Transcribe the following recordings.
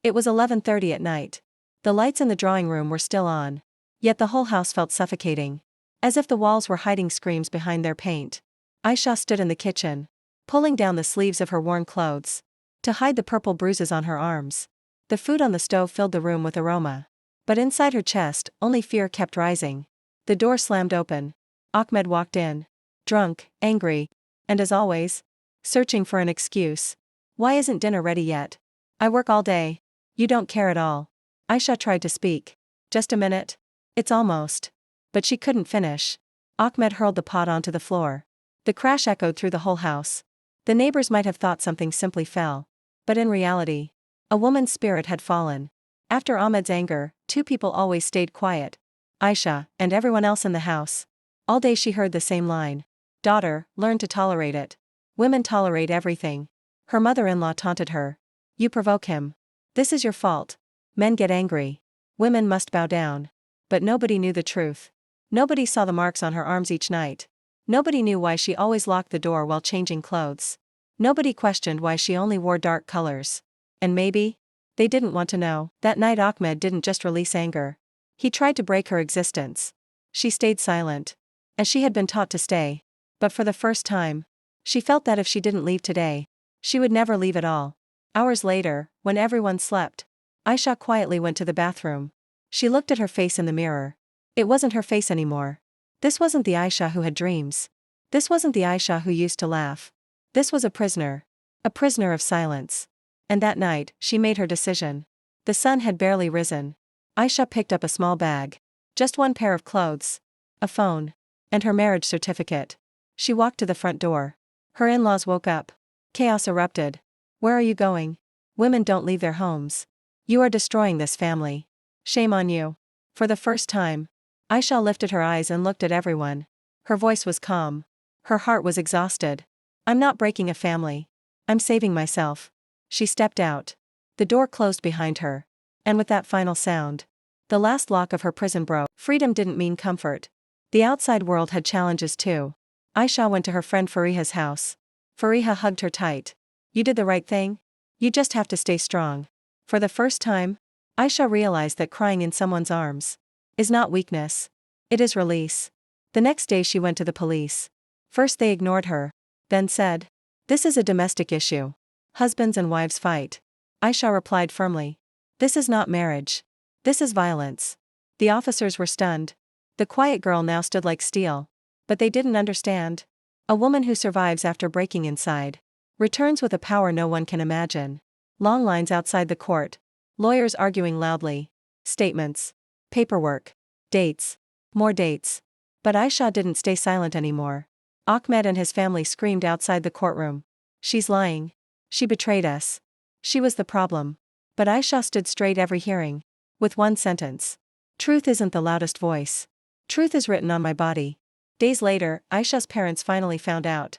It was 11:30 at night. The lights in the drawing room were still on. Yet the whole house felt suffocating. As if the walls were hiding screams behind their paint. Aisha stood in the kitchen, pulling down the sleeves of her worn clothes to hide the purple bruises on her arms. The food on the stove filled the room with aroma. But inside her chest, only fear kept rising. The door slammed open. Ahmed walked in. Drunk, angry, and as always, searching for an excuse. Why isn't dinner ready yet? I work all day. You don't care at all. Aisha tried to speak. Just a minute. It's almost. But she couldn't finish. Ahmed hurled the pot onto the floor. The crash echoed through the whole house. The neighbors might have thought something simply fell. But in reality, a woman's spirit had fallen. After Ahmed's anger, two people always stayed quiet. Aisha, and everyone else in the house. All day she heard the same line. Daughter, learn to tolerate it. Women tolerate everything. Her mother-in-law taunted her. You provoke him. This is your fault. Men get angry. Women must bow down. But nobody knew the truth. Nobody saw the marks on her arms each night. Nobody knew why she always locked the door while changing clothes. Nobody questioned why she only wore dark colors. And maybe they didn't want to know. That night Ahmed didn't just release anger. He tried to break her existence. She stayed silent. As she had been taught to stay. But for the first time, she felt that if she didn't leave today, she would never leave at all. Hours later, when everyone slept, Aisha quietly went to the bathroom. She looked at her face in the mirror. It wasn't her face anymore. This wasn't the Aisha who had dreams. This wasn't the Aisha who used to laugh. This was a prisoner. A prisoner of silence. And that night, she made her decision. The sun had barely risen. Aisha picked up a small bag. Just one pair of clothes. A phone. And her marriage certificate. She walked to the front door. Her in-laws woke up. Chaos erupted. Where are you going? Women don't leave their homes. You are destroying this family. Shame on you. For the first time, Aisha lifted her eyes and looked at everyone. Her voice was calm. Her heart was exhausted. I'm not breaking a family. I'm saving myself. She stepped out. The door closed behind her. And with that final sound, the last lock of her prison broke. Freedom didn't mean comfort. The outside world had challenges too. Aisha went to her friend Fariha's house. Fariha hugged her tight. You did the right thing. You just have to stay strong. For the first time, Aisha realized that crying in someone's arms is not weakness. It is release. The next day she went to the police. First they ignored her. Then said, this is a domestic issue. Husbands and wives fight. Aisha replied firmly. This is not marriage. This is violence. The officers were stunned. The quiet girl now stood like steel. But they didn't understand. A woman who survives after breaking inside returns with a power no one can imagine. Long lines outside the court. Lawyers arguing loudly. Statements. Paperwork. Dates. More dates. But Aisha didn't stay silent anymore. Ahmed and his family screamed outside the courtroom. She's lying. She betrayed us. She was the problem. But Aisha stood straight every hearing. With one sentence. Truth isn't the loudest voice. Truth is written on my body. Days later, Aisha's parents finally found out.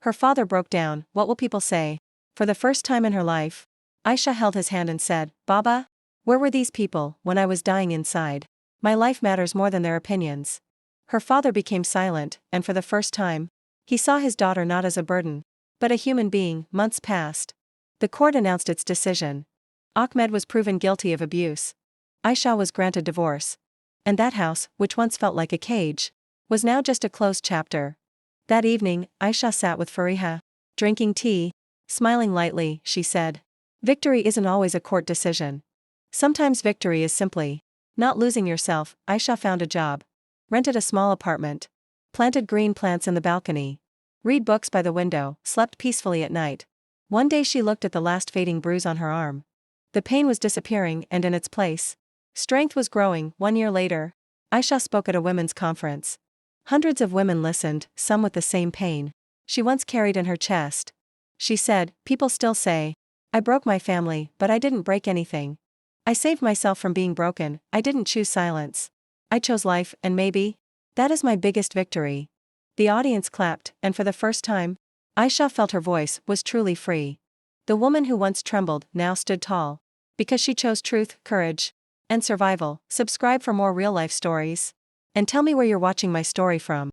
Her father broke down. What will people say? For the first time in her life, Aisha held his hand and said, Baba? Where were these people when I was dying inside? My life matters more than their opinions. Her father became silent, and for the first time, he saw his daughter not as a burden, but a human being. Months passed. The court announced its decision. Ahmed was proven guilty of abuse. Aisha was granted divorce. And that house, which once felt like a cage, was now just a closed chapter. That evening, Aisha sat with Fariha, drinking tea. Smiling lightly, she said, victory isn't always a court decision. Sometimes victory is simply not losing yourself. Aisha found a job. Rented a small apartment. Planted green plants in the balcony. Read books by the window, slept peacefully at night. One day she looked at the last fading bruise on her arm. The pain was disappearing, and in its place, strength was growing. 1 year later, Aisha spoke at a women's conference. Hundreds of women listened, some with the same pain she once carried in her chest. She said, people still say, I broke my family, but I didn't break anything. I saved myself from being broken. I didn't choose silence. I chose life, and maybe that is my biggest victory. The audience clapped, and for the first time, Aisha felt her voice was truly free. The woman who once trembled now stood tall. Because she chose truth, courage, and survival. Subscribe for more real-life stories. And tell me where you're watching my story from.